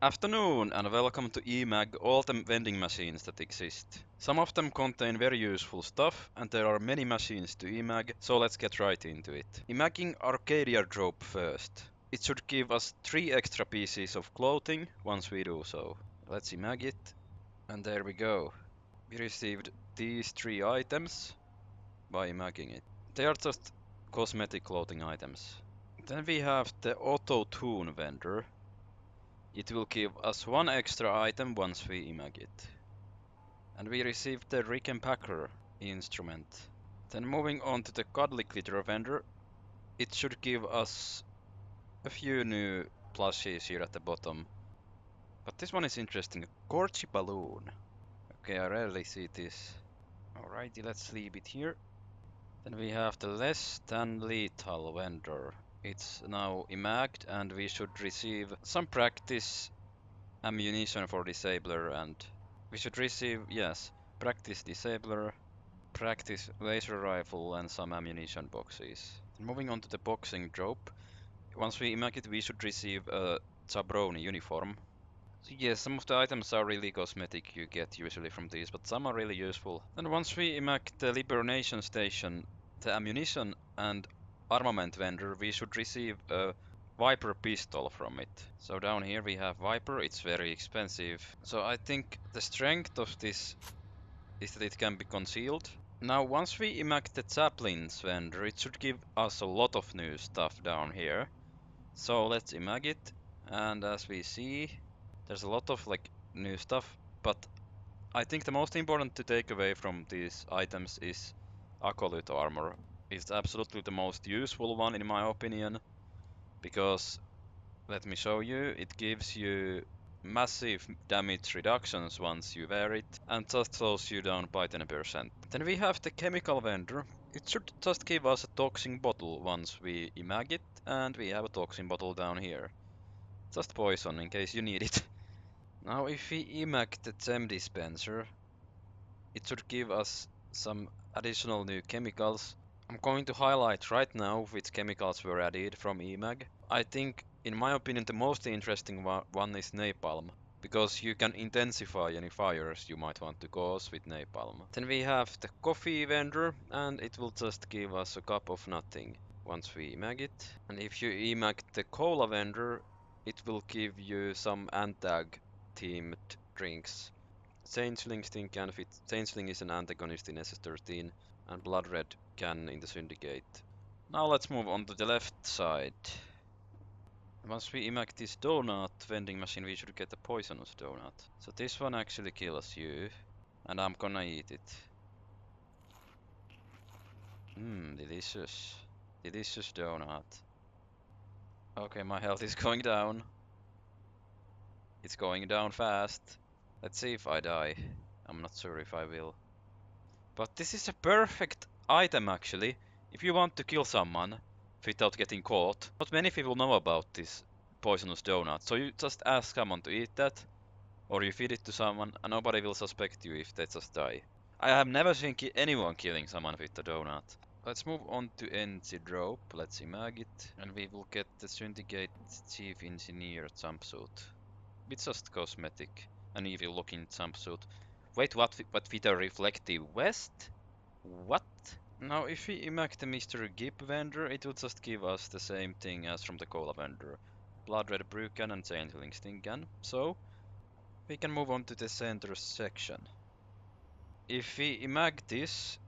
Afternoon and welcome to Emag, all the vending machines that exist. Some of them contain very useful stuff and there are many machines to Emag, so let's get right into it. Emagging Arcadia Drobe first. It should give us 3 extra pieces of clothing once we do so. Let's emag it, and there we go. We received these 3 items by emagging it. They are just cosmetic clothing items. Then we have the AutoTune vendor. It will give us 1 extra item once we emag it. And we received the Packer instrument. Then moving on to the Cuddling vendor, it should give us a few new plushies here at the bottom. But this one is interesting, a Corgi balloon. Okay, I rarely see this. Alrighty, let's leave it here. Then we have the less than lethal vendor. It's now emagged and we should receive some practice ammunition for disabler, and we should receive, yes, practice disabler, practice laser rifle and some ammunition boxes. And moving on to the boxing drope, once we emag it we should receive a jabroni uniform. So yes, some of the items are really cosmetic you get usually from these, but some are really useful. And once we emag the Libernation station, the ammunition and armament vendor, we should receive a Viper pistol from it. So down here we have Viper, it's very expensive. So I think the strength of this is that it can be concealed. Now once we emag the Chaplain's vendor, it should give us a lot of new stuff down here. So let's emag it, and as we see, there's a lot of like new stuff, but I think the most important to take away from these items is Acolyte armor. It's absolutely the most useful one in my opinion, because let me show you, it gives you massive damage reductions once you wear it and just slows you down by 10%. Then we have the chemical vendor. It should just give us a toxin bottle once we emag it, and we have a toxin bottle down here. Just poison in case you need it. Now if we emag the Chem dispenser, it should give us some additional new chemicals. I'm going to highlight right now which chemicals were added from Emag. I think, in my opinion, the most interesting one is napalm, because you can intensify any fires you might want to cause with napalm. Then we have the coffee vendor, and it will just give us a cup of nothing once we emag it. And if you emag the cola vendor, it will give you some antag themed drinks. Changeling Sting can fit. Changeling is an antagonist in SS13 and Blood Red can in the Syndicate. Now let's move on to the left side. Once we emag this donut vending machine, we should get a poisonous donut. So this one actually kills you, and I'm gonna eat it. Mmm, delicious. Delicious donut. Okay, my health is going down. It's going down fast. Let's see if I die. I'm not sure if I will. But this is a perfect item actually, if you want to kill someone without getting caught. Not many people know about this poisonous donut, so you just ask someone to eat that, or you feed it to someone, and nobody will suspect you if they just die. I have never seen anyone killing someone with a donut. Let's move on to EngiDrobe, let's emag it, and we will get the Syndicate Chief Engineer jumpsuit. It's just cosmetic, an evil looking jumpsuit. Wait, what with a reflective vest? What? Now if we emag the MrGibbs vendor, it will just give us the same thing as from the cola vendor. Blood Red brew can and Changeling Sting can. So we can move on to the center section. If we emag this,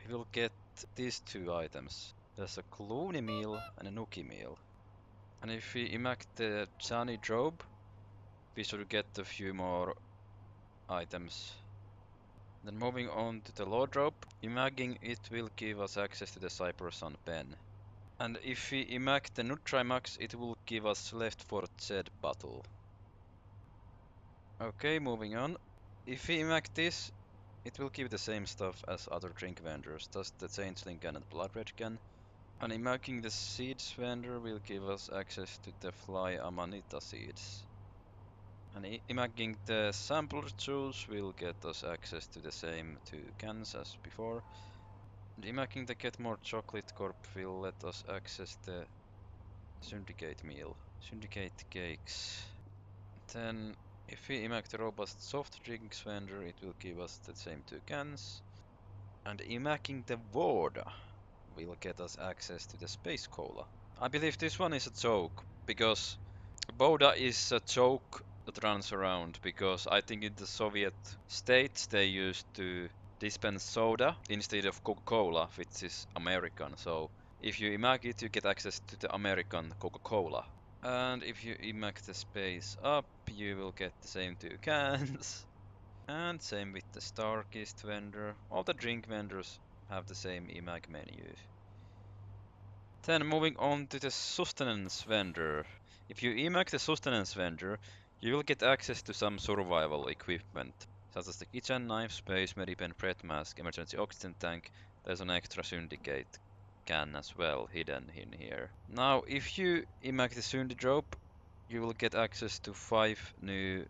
we will get these 2 items. There's a Clooney meal and a Nookie meal. And if we emag the JaniDrobe, we should get a few more items. Then moving on to the Law Drobe, emagging it will give us access to the Cybersun pen. And if we emag the NutriMax, it will give us Left for Dead bottle. Okay, moving on. If we emag this, it will give the same stuff as other drink vendors, just the Changeling can and Blood Red can. And emagging the seeds vendor will give us access to the Fly Amanita seeds. And emagging the sampler juice will get us access to the same 2 cans as before. And emagging the GetMore chocolate corp will let us access the Syndicate meal. Syndicate cakes. Then if we emag the robust soft drinks vendor, it will give us the same 2 cans. And emagging the BODA will get us access to the space cola. I believe this one is a joke, because BODA is a joke that runs around, because I think in the Soviet states they used to dispense soda instead of Coca-Cola, which is American. So if you emag it, you get access to the American Coca-Cola. And if you emag the SpaceUp, you will get the same 2 cans. And same with the StarKist vendor. All the drink vendors have the same emag menu. Then moving on to the Sustenance vendor. If you emag the Sustenance vendor, you will get access to some survival equipment, such as the kitchen knife, space medipen, breath mask, emergency oxygen tank. There's an extra syndicate can as well hidden in here. Now, if you emag the SyndieDrobe, you will get access to 5 new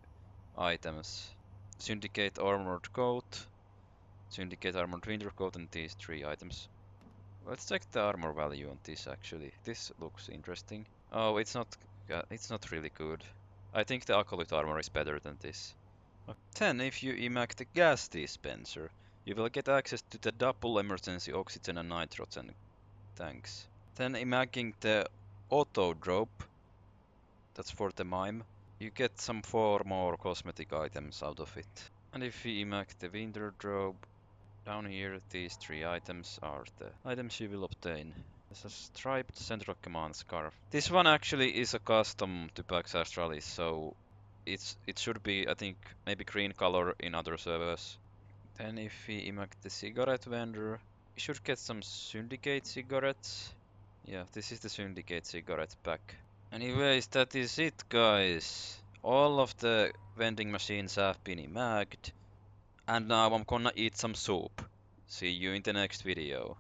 items. Syndicate armored coat, Syndicate armored winter coat, and these 3 items. Let's check the armor value on this actually. This looks interesting. Oh, it's not really good. I think the Acolyte armor is better than this. Then, if you emag the gas dispenser, you will get access to the double emergency oxygen and nitrogen tanks. Then emagging the AutoDrobe, that's for the mime, you get some 4 more cosmetic items out of it. And if we emag the WinterDrobe, down here these 3 items are the items you will obtain. There's a striped central command scarf. This one actually is a custom to Pax Astralis, so it should be, I think, maybe green color in other servers. Then if we emag the cigarette vendor, we should get some Syndicate cigarettes. Yeah, this is the Syndicate cigarette pack. Anyways, that is it, guys. All of the vending machines have been emagged. And now I'm gonna eat some soup. See you in the next video.